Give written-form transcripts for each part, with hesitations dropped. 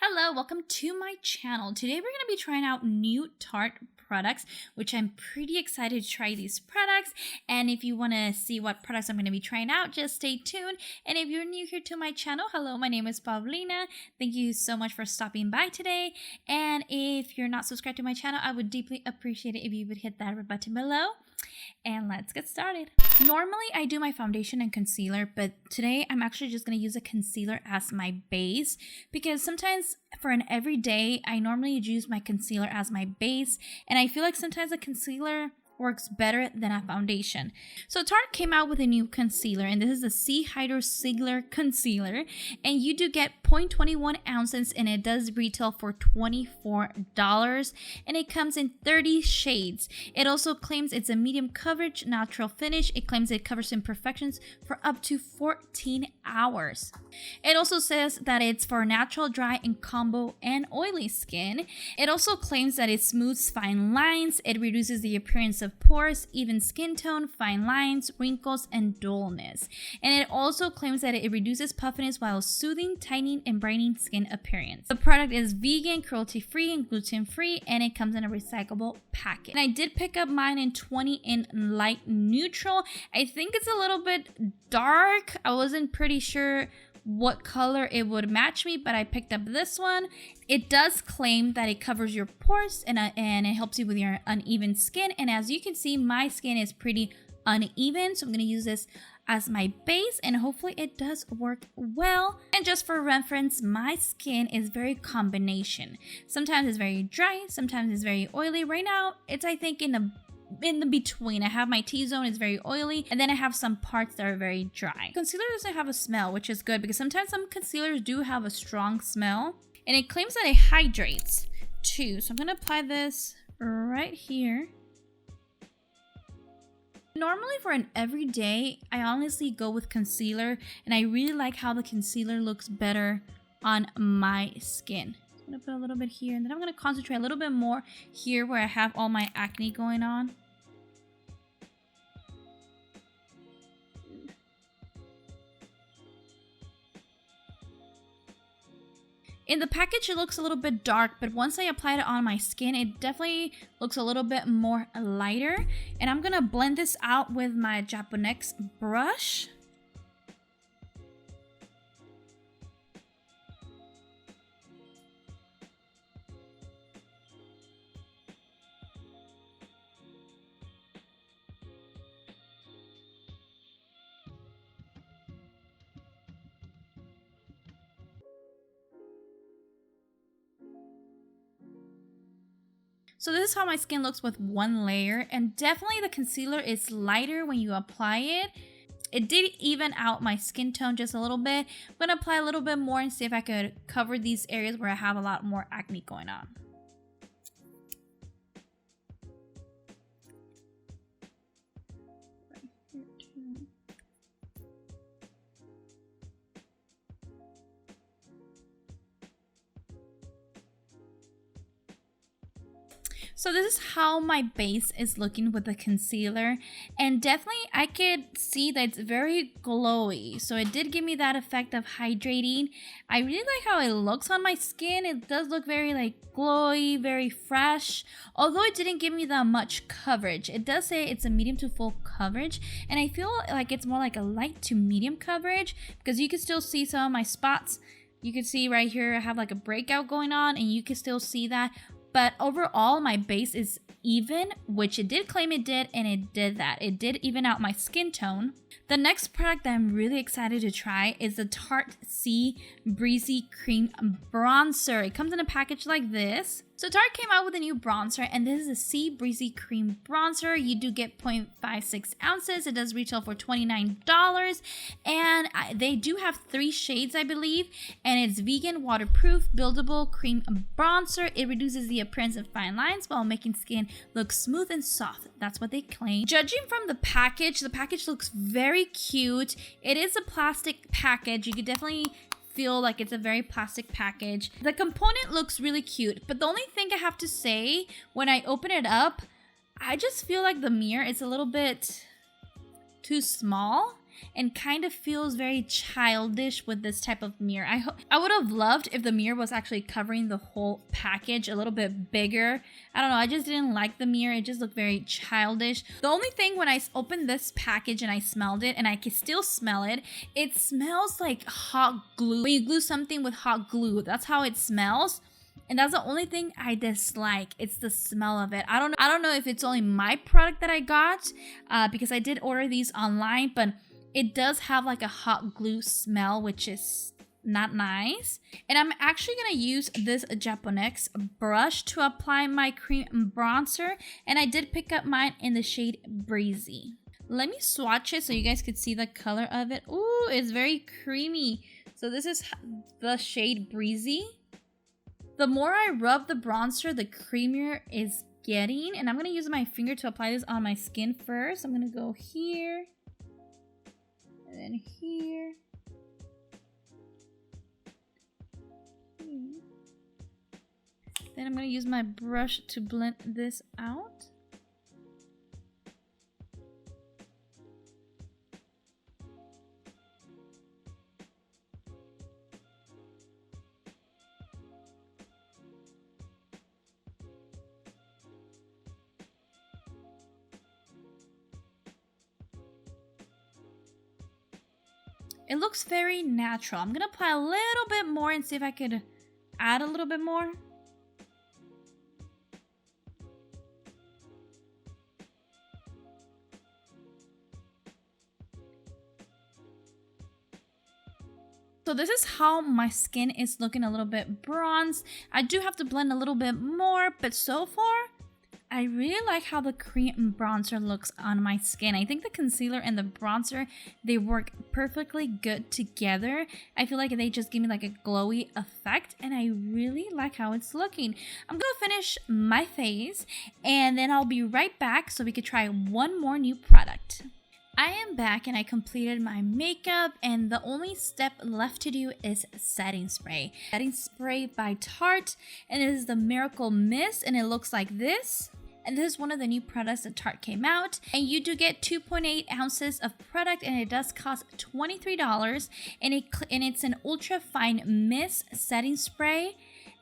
Hello, welcome to my channel. Today we're going to be trying out new Tarte products, which I'm pretty excited to try these products. And if you want to see what products I'm going to be trying out, just stay tuned. And if you're new here to my channel, hello, my name is Paulina. Thank you so much for stopping by today. And if you're not subscribed to my channel, I would deeply appreciate it if you would hit that red button below. And let's get started. Normally I do my foundation and concealer, but today I'm actually just going to use a concealer as my base because sometimes for an everyday I normally use my concealer as my base, and I feel like sometimes a concealer works better than a foundation. So Tarte came out with a new concealer, and this is the C Hydro Sigler Concealer, and you do get 0.21 ounces, and it does retail for $24, and it comes in 30 shades. It also claims it's a medium coverage, natural finish. It claims it covers imperfections for up to 14 hours. It also says that it's for natural, dry, and combo and oily skin. It also claims that it smooths fine lines, it reduces the appearance of pores, even skin tone, fine lines, wrinkles, and dullness. And it also claims that it reduces puffiness while soothing, tightening, and brightening skin appearance. The product is vegan, cruelty-free, and gluten-free, and it comes in a recyclable packet. And I did pick up mine in 20 in light neutral. I think it's a little bit dark. I wasn't pretty sure what color it would match me, but I picked up this one. It does claim that it covers your pores and it helps you with your uneven skin, and as you can see, my skin is pretty uneven, so I'm going to use this as my base, and hopefully it does work well. And just for reference, my skin is very combination. Sometimes it's very dry, sometimes it's very oily. Right now it's, I think, in the between. I have my T-zone is very oily, and then I have some parts that are very dry. Concealer doesn't have a smell, which is good because sometimes some concealers do have a strong smell, and it claims that it hydrates too. So I'm gonna apply this right here. Normally for an everyday, I honestly go with concealer, and I really like how the concealer looks better on my skin. I'm gonna put a little bit here, and then I'm gonna concentrate a little bit more here where I have all my acne going on. In the package, it looks a little bit dark, but once I applied it on my skin, it definitely looks a little bit more lighter. And I'm gonna blend this out with my Japonex brush. So this is how my skin looks with one layer, and definitely the concealer is lighter when you apply it. It did even out my skin tone just a little bit. I'm gonna apply a little bit more and see if I could cover these areas where I have a lot more acne going on. So this is how my base is looking with the concealer, and definitely I could see that it's very glowy, so it did give me that effect of hydrating. I really like how it looks on my skin. It does look very like glowy, very fresh, although it didn't give me that much coverage. It does say it's a medium to full coverage, and I feel like it's more like a light to medium coverage because you can still see some of my spots. You can see right here I have like a breakout going on, and you can still see that. But overall, my base is even, which it did claim it did, and it did that. It did even out my skin tone. The next product that I'm really excited to try is the Tarte C Breezy Cream Bronzer. It comes in a package like this. So Tarte came out with a new bronzer, and this is a C Breezy Cream Bronzer. You do get 0.56 ounces. It does retail for $29, and they do have 3 shades, I believe, and it's vegan, waterproof, buildable cream bronzer. It reduces the appearance of fine lines while making skin look smooth and soft. That's what they claim. Judging from the package looks very cute. It is a plastic package. You could definitely feel like it's a very plastic package. The component looks really cute, but the only thing I have to say, when I open it up, I just feel like the mirror is a little bit too small. and kind of feels very childish with this type of mirror. I would have loved if the mirror was actually covering the whole package a little bit bigger. I don't know, I just didn't like the mirror. It just looked very childish. The only thing, when I opened this package and I smelled it, and I can still smell it, it smells like hot glue. When you glue something with hot glue, that's how it smells. And that's the only thing I dislike. It's the smell of it. I don't know if it's only my product that I got, because I did order these online, but it does have like a hot glue smell, which is not nice. And I'm actually gonna use this Japonex brush to apply my cream bronzer, and I did pick up mine in the shade Breezy. Let me swatch it so you guys could see the color of it. Ooh, it's very creamy. So this is the shade Breezy. The more I rub the bronzer, the creamier it's getting. And I'm going to use my finger to apply this on my skin first. I'm going to go here. And then here. Then I'm going to use my brush to blend this out. It looks very natural. I'm gonna apply a little bit more and see if I could add a little bit more. So this is how my skin is looking, a little bit bronze. I do have to blend a little bit more, but so far, I really like how the cream bronzer looks on my skin. I think the concealer and the bronzer, they work perfectly good together. I feel like they just give me like a glowy effect, and I really like how it's looking. I'm gonna finish my face, and then I'll be right back so we could try one more new product. I am back and I completed my makeup, and the only step left to do is setting spray. Setting spray by Tarte, and it is the Miracle Mist, and it looks like this. And this is one of the new products that Tarte came out. And you do get 2.8 ounces of product, and it does cost $23. And it's an ultra fine mist setting spray.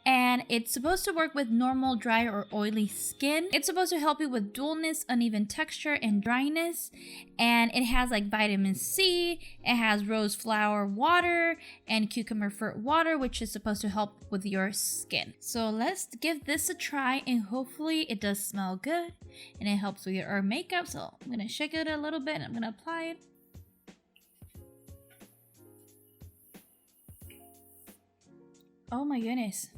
And it's supposed to work with normal, dry, or oily skin. It's supposed to help you with dullness, uneven texture, and dryness. And it has like vitamin C, it has rose flower water, and cucumber fruit water, which is supposed to help with your skin. So let's give this a try, and hopefully it does smell good, and it helps with your makeup. So I'm gonna shake it a little bit, and I'm gonna apply it. Oh my goodness.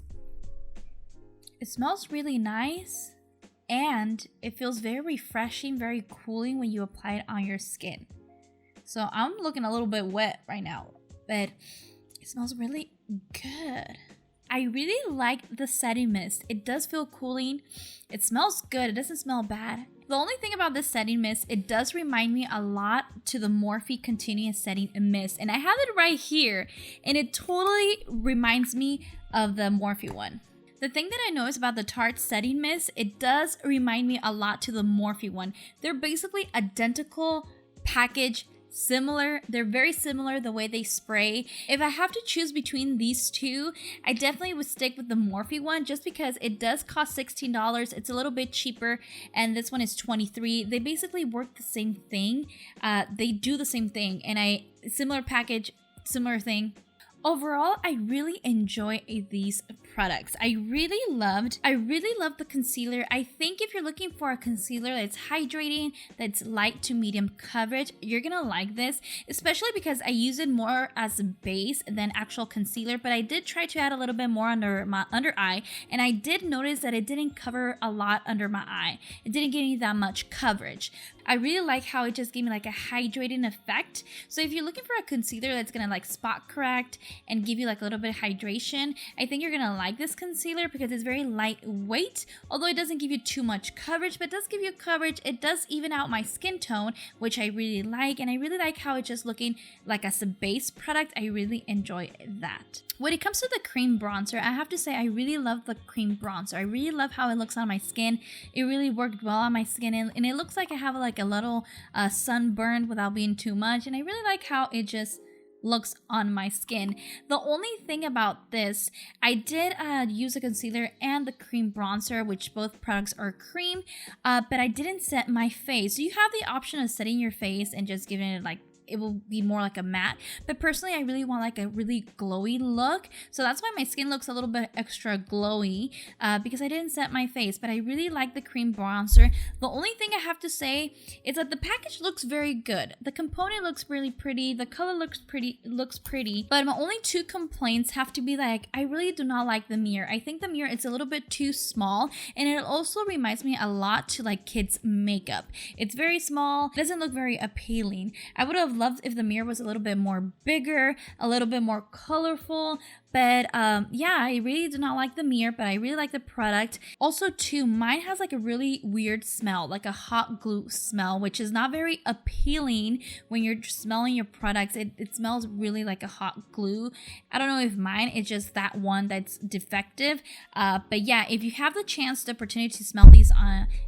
It smells really nice, and it feels very refreshing, very cooling when you apply it on your skin. So I'm looking a little bit wet right now, but it smells really good. I really like the setting mist. It does feel cooling. It smells good. It doesn't smell bad. The only thing about this setting mist, it does remind me a lot to the Morphe Continuous Setting Mist. And I have it right here, and it totally reminds me of the Morphe one. The thing that I noticed about the Tarte setting mist, it does remind me a lot to the Morphe one. They're basically identical package, similar. They're very similar the way they spray. If I have to choose between these two, I definitely would stick with the Morphe one, just because it does cost $16. It's a little bit cheaper, and this one is $23. They basically work the same thing. They do the same thing, and similar package, similar thing. Overall, I really enjoy these products. I really loved the concealer. I think if you're looking for a concealer that's hydrating, that's light to medium coverage, you're gonna like this, especially because I use it more as a base than actual concealer. But I did try to add a little bit more under my under eye, and I did notice that it didn't cover a lot under my eye. It didn't give me that much coverage. I really like how it just gave me like a hydrating effect. So if you're looking for a concealer that's gonna like spot correct and give you like a little bit of hydration, I think you're gonna like this concealer because it's very lightweight, although it doesn't give you too much coverage, but it does give you coverage. It does even out my skin tone, which I really like, and I really like how it's just looking like as a base product. I really enjoy that. When it comes to the cream bronzer, I have to say I really love the cream bronzer. I really love how it looks on my skin. It really worked well on my skin, and it looks like I have like a little sunburn without being too much, and I really like how it just looks on my skin. The only thing about this, I did use a concealer and the cream bronzer, which both products are cream, but I didn't set my face. So you have the option of setting your face and just giving it like, it will be more like a matte, but personally I really want like a really glowy look, so that's why my skin looks a little bit extra glowy because I didn't set my face. But I really like the cream bronzer. The only thing I have to say is that the package looks very good, the component looks really pretty, the color looks pretty, but my only two complaints have to be like, I really do not like the mirror. I think the mirror is a little bit too small, and it also reminds me a lot to like kids makeup. It's very small, it doesn't look very appealing. I would have loved if the mirror was a little bit more bigger, a little bit more colorful, but yeah, I really do not like the mirror, but I really like the product. Also too, mine has like a really weird smell, like a hot glue smell, which is not very appealing when you're smelling your products. It smells really like a hot glue. I don't know if mine is just that one that's defective, but yeah, if you have the chance, the opportunity to smell these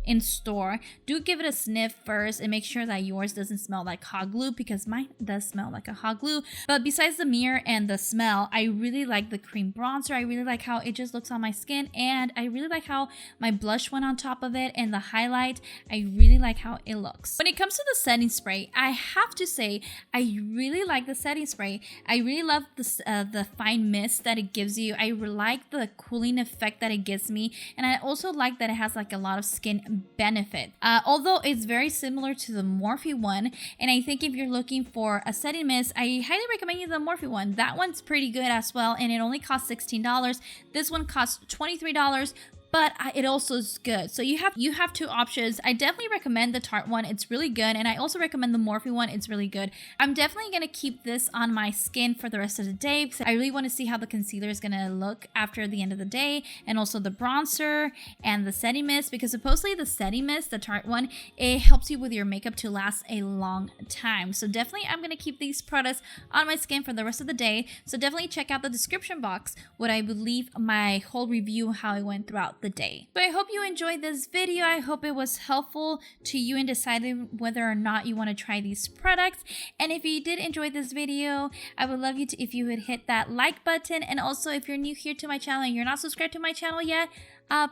in store, do give it a sniff first and make sure that yours doesn't smell like hot glue, because mine does smell like a hot glue. But besides the mirror and the smell, I really like the cream bronzer. I really like how it just looks on my skin, and I really like how my blush went on top of it, and the highlight, I really like how it looks. When it comes to the setting spray, I have to say I really like the setting spray. I really love the fine mist that it gives you. I like the cooling effect that it gives me, and I also like that it has like a lot of skin benefit. Although it's very similar to the Morphe one, and I think if you're looking for a setting mist, I highly recommend you the Morphe one. That one's pretty good as well, and it only costs $16. This one costs $23, but it also is good. So you have two options. I definitely recommend the Tarte one. It's really good. And I also recommend the Morphe one. It's really good. I'm definitely going to keep this on my skin for the rest of the day because I really want to see how the concealer is going to look after the end of the day. And also the bronzer and the setting mist, because supposedly the setting mist, the Tarte one, it helps you with your makeup to last a long time. So definitely I'm going to keep these products on my skin for the rest of the day. So definitely check out the description box what I would leave my whole review, how it went throughout the day. So I hope you enjoyed this video. I hope it was helpful to you in deciding whether or not you want to try these products. And if you did enjoy this video, I would love you to if you would hit that like button. And also if you're new here to my channel and you're not subscribed to my channel yet,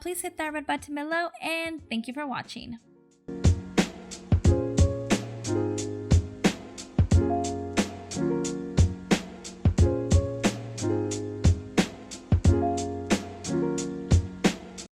please hit that red button below, and thank you for watching.